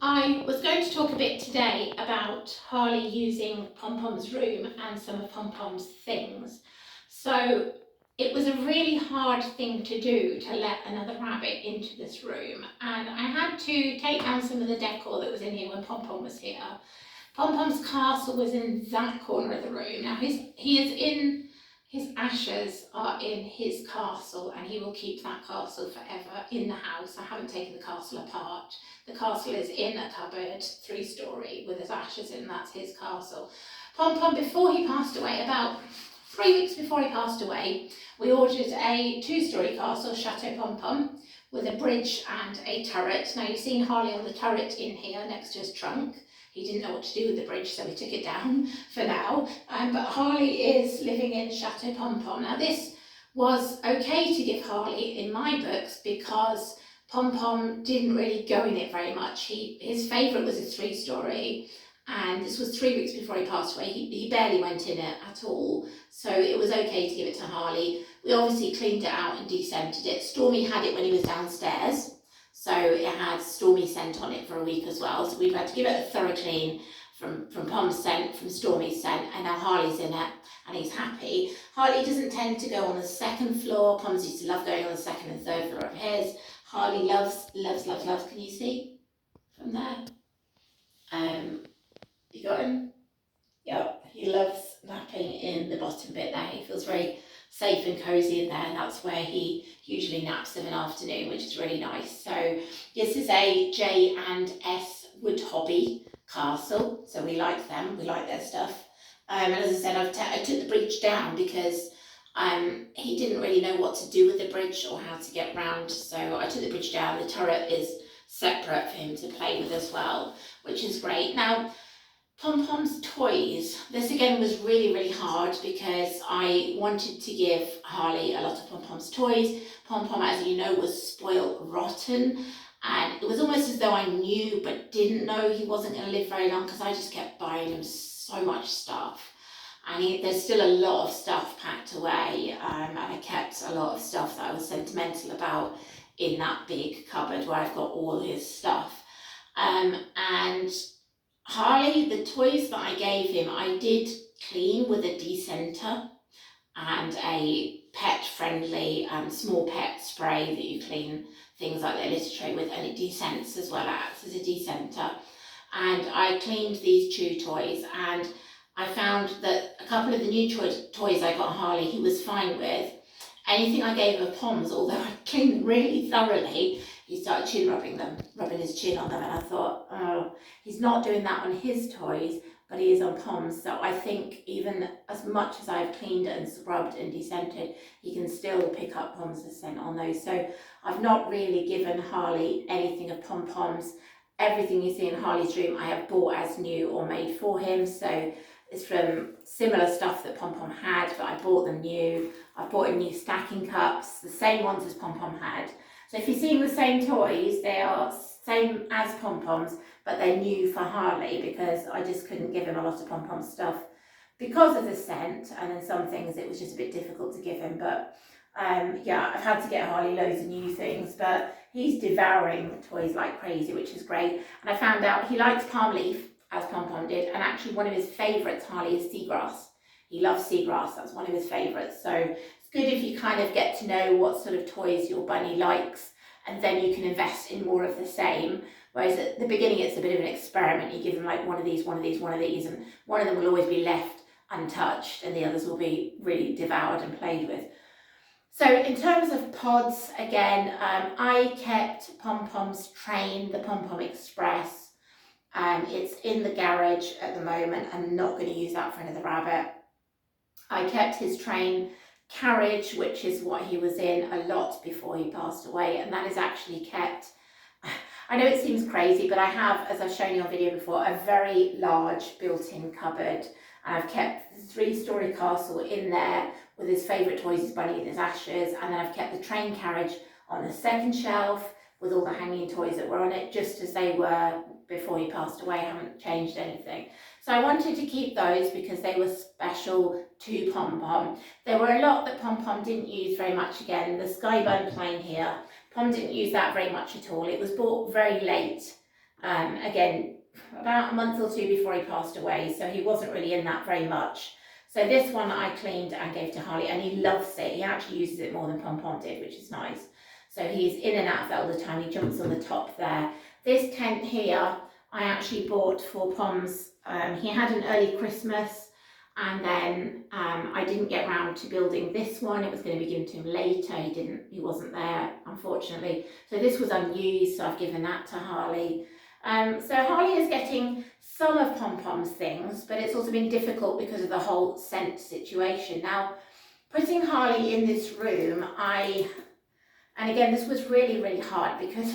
I was going to talk a bit today about Harley using Pom Pom's room and some of Pom Pom's things. So it was a really hard thing to do to let another rabbit into this room, and I had to take down some of the decor that was in here when Pom Pom was here. Pom Pom's castle was in that corner of the room. Now his ashes are in his castle, and he will keep that castle forever in the house. I haven't taken the castle apart. The castle is in a cupboard, 3-story, with his ashes in. That's his castle. Pom Pom, before he passed away, about 3 weeks before he passed away, we ordered a 2-story castle, Chateau Pom Pom, with a bridge and a turret. Now, you've seen Harley on the turret in here next to his trunk. He didn't know what to do with the bridge, so we took it down for now. But Harley is living in Chateau Pom Pom. Now, this was okay to give Harley in my books because Pom Pom didn't really go in it very much. His favourite was a 3-story, and this was 3 weeks before he passed away. He barely went in it at all, so it was okay to give it to Harley. We obviously cleaned it out and descented it. Stormy had it when he was downstairs, so it had Stormy scent on it for a week as well. So we've had to give it a thorough clean from Pom's scent, from Stormy's scent, and now Harley's in it, and he's happy. Harley doesn't tend to go on the second floor. Pom's used to love going on the second and third floor of his. Harley loves. Can you see from there? You got him? Yep, he loves napping in the bottom bit there. He feels very safe and cosy in there, and that's where he usually naps of an afternoon, which is really nice. So this is a J&S Wood Hobby castle, so we like them, we like their stuff. And as I said, I took the bridge down because he didn't really know what to do with the bridge or how to get round, so I took the bridge down. The turret is separate for him to play with as well, which is great. Now, Pom Pom's toys. This again was really hard because I wanted to give Harley a lot of Pom Pom's toys. Pom Pom, as you know, was spoiled rotten, and it was almost as though I knew but didn't know he wasn't going to live very long because I just kept buying him so much stuff. And there's still a lot of stuff packed away, and I kept a lot of stuff that I was sentimental about in that big cupboard where I've got all his stuff. And Harley, the toys that I gave him, I did clean with a decenter and a pet-friendly small pet spray that you clean things like their litter tray with, and it descents as well, acts as a decenter. And I cleaned these chew toys, and I found that a couple of the new toys I got Harley, he was fine with. Anything I gave of Pom's, although I cleaned them really thoroughly, he started rubbing his chin on them, and I thought, oh, he's not doing that on his toys, but he is on Pom's. So I think even as much as I've cleaned and scrubbed and descented, he can still pick up Pom's scent on those. So I've not really given Harley anything of Pom Pom's. Everything you see in Harley's room I have bought as new or made for him. So it's from similar stuff that Pom Pom had, but I bought them new. I bought him new stacking cups, the same ones as Pom Pom had. So if you're seeing the same toys, they are same as Pom Pom's, but they're new for Harley because I just couldn't give him a lot of Pom Pom stuff because of the scent, and then some things it was just a bit difficult to give him. But yeah, I've had to get Harley loads of new things, but he's devouring toys like crazy, which is great. And I found out he likes palm leaf, as Pom Pom did, and actually one of his favourites, Harley, is seagrass. He loves seagrass, that's one of his favourites. So it's good if you kind of get to know what sort of toys your bunny likes, and then you can invest in more of the same. Whereas at the beginning it's a bit of an experiment. You give them like one of these, and one of them will always be left untouched and the others will be really devoured and played with. So in terms of pods, again, I kept Pom Pom's train, the Pom Pom Express. It's in the garage at the moment. I'm not going to use that for another rabbit. I kept his train carriage, which is what he was in a lot before he passed away, and that is actually kept. I know it seems crazy, but I have, as I've shown you on video before, a very large built-in cupboard, and I've kept the 3-story castle in there with his favourite toys, his bunny and his ashes, and then I've kept the train carriage on the second shelf with all the hanging toys that were on it, just as they were before he passed away. I haven't changed anything. So I wanted to keep those because they were special to Pom Pom. There were a lot that Pom Pom didn't use very much. Again, the Skybun plane here, Pom didn't use that very much at all. It was bought very late Again, about a month or two before he passed away, so he wasn't really in that very much. So this one I cleaned and gave to Harley, and he loves it. He actually uses it more than Pom Pom did, which is nice. So he's in and out of that all the time. He jumps on the top there. This tent here, I actually bought for Pom's. He had an early Christmas, and then I didn't get round to building this one. It was going to be given to him later. He wasn't there, unfortunately. So this was unused, so I've given that to Harley. So Harley is getting some of Pom Pom's things, but it's also been difficult because of the whole scent situation. Now, putting Harley in this room, and again, this was really, really hard because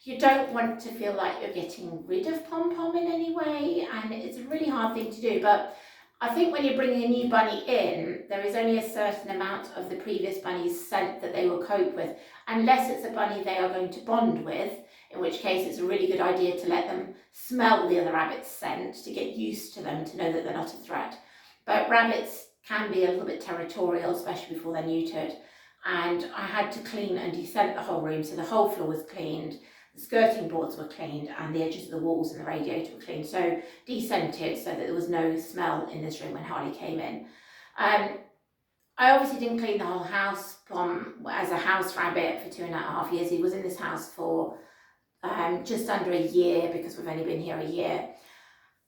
you don't want to feel like you're getting rid of Pom Pom in any way, and it's a really hard thing to do. But I think when you're bringing a new bunny in, there is only a certain amount of the previous bunny's scent that they will cope with, unless it's a bunny they are going to bond with, in which case it's a really good idea to let them smell the other rabbit's scent to get used to them, to know that they're not a threat. But rabbits can be a little bit territorial, especially before they're neutered. And I had to clean and descent the whole room, so the whole floor was cleaned, the skirting boards were cleaned, and the edges of the walls and the radiator were cleaned. So descented so that there was no smell in this room when Harley came in. I obviously didn't clean the whole house. As a house rabbit for 2.5 years, he was in this house for just under a year because we've only been here a year.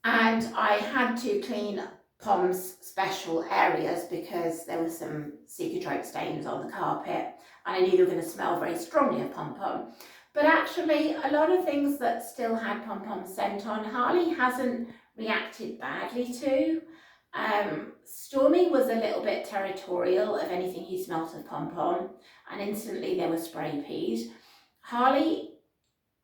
And I had to clean Pom's special areas because there were some Cicatrope stains on the carpet, and I knew they were going to smell very strongly of Pom Pom. But actually, a lot of things that still had Pom Pom's scent on, Harley hasn't reacted badly to. Stormy was a little bit territorial of anything he smelt of Pom Pom, and instantly there were spray peas. Harley,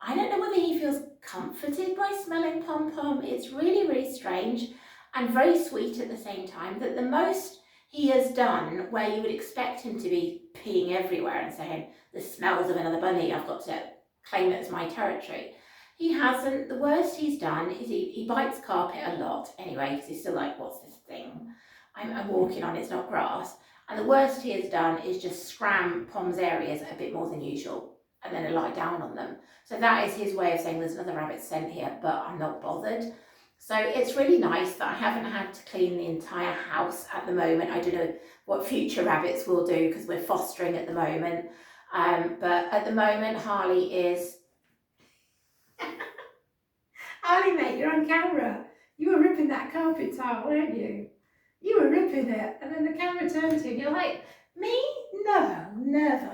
I don't know whether he feels comforted by smelling Pom Pom. It's really, really strange and very sweet at the same time, that the most he has done, where you would expect him to be peeing everywhere and saying, the smells of another bunny, I've got to claim it as my territory. He hasn't. The worst he's done is he bites carpet a lot anyway, because he's still like, what's this thing I'm walking on, it's not grass. And the worst he has done is just scram Pom's areas a bit more than usual, and then lie down on them. So that is his way of saying there's another rabbit scent here, but I'm not bothered. So it's really nice that I haven't had to clean the entire house at the moment. I don't know what future rabbits will do because we're fostering at the moment. But at the moment, Harley is... Harley, mate, you're on camera. You were ripping that carpet tile, weren't you? You were ripping it, and then the camera turned to you and you're like, me? No, never.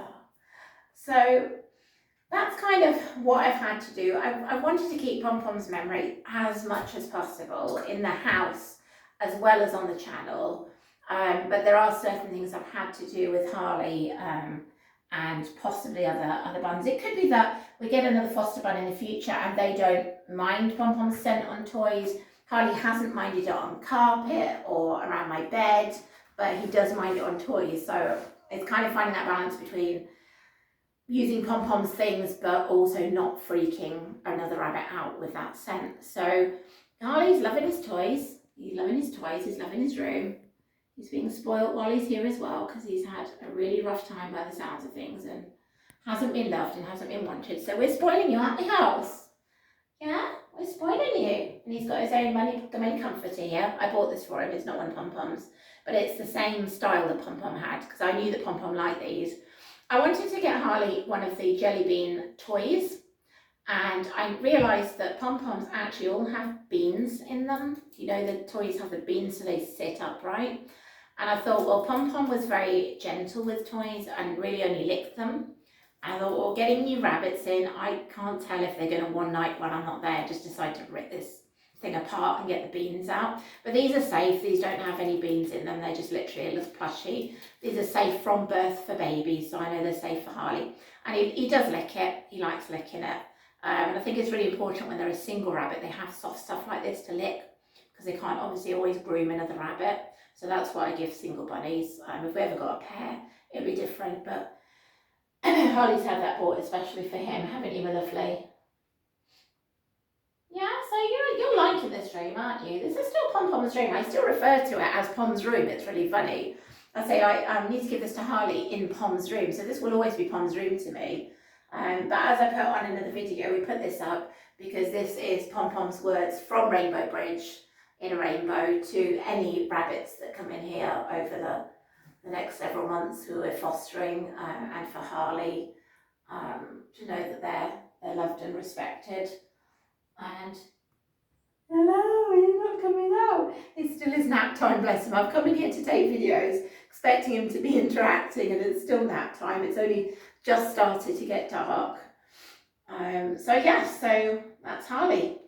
So that's kind of what I've had to do. I wanted to keep Pom Pom's memory as much as possible in the house as well as on the channel. But there are certain things I've had to do with Harley and possibly other buns. It could be that we get another foster bun in the future and they don't mind Pom Pom's scent on toys. Harley hasn't minded it on carpet or around my bed, but he does mind it on toys. So it's kind of finding that balance between using Pom Pom's things, but also not freaking another rabbit out with that scent. So Harley's loving his toys. He's loving his toys. He's loving his room. He's being spoiled while he's here as well, because he's had a really rough time by the sounds of things and hasn't been loved and hasn't been wanted. So we're spoiling you at the house. Yeah, we're spoiling you. And he's got his own money comforter here. I bought this for him. It's not one of Pom Pom's, but it's the same style that Pom Pom had, because I knew that Pom Pom liked these. I wanted to get Harley one of the jelly bean toys, and I realised that Pom Poms actually all have beans in them. You know, the toys have the beans so they sit upright. And I thought, well, Pom Pom was very gentle with toys and really only licked them. And I thought, well, getting new rabbits in, I can't tell if they're going to one night when I'm not there just decide to rip this thing apart and get the beans out. But these are safe. These don't have any beans in them. They're just literally a little plushie. These are safe from birth for babies, so I know they're safe for Harley. And he does lick it. He likes licking it. And I think it's really important when they're a single rabbit, they have soft stuff like this to lick, because they can't obviously always groom another rabbit. So that's what I give single bunnies. If we ever got a pair, it'd be different. But Harley's had that bought especially for him, haven't you, my lovely? Yeah, so you're liking this room, aren't you? This is still Pom Pom's room. I still refer to it as Pom's room. It's really funny. I say I need to give this to Harley in Pom's room. So this will always be Pom's room to me. But as I put on another video, we put this up because this is Pom Pom's words from Rainbow Bridge in a rainbow to any rabbits that come in here over the next several months who we're fostering, and for Harley, to know that they're loved and respected. And hello, he's not coming out. It still is nap time, bless him. I've come in here to take videos, expecting him to be interacting, and it's still nap time. It's only just started to get dark. So yeah, so that's Harley.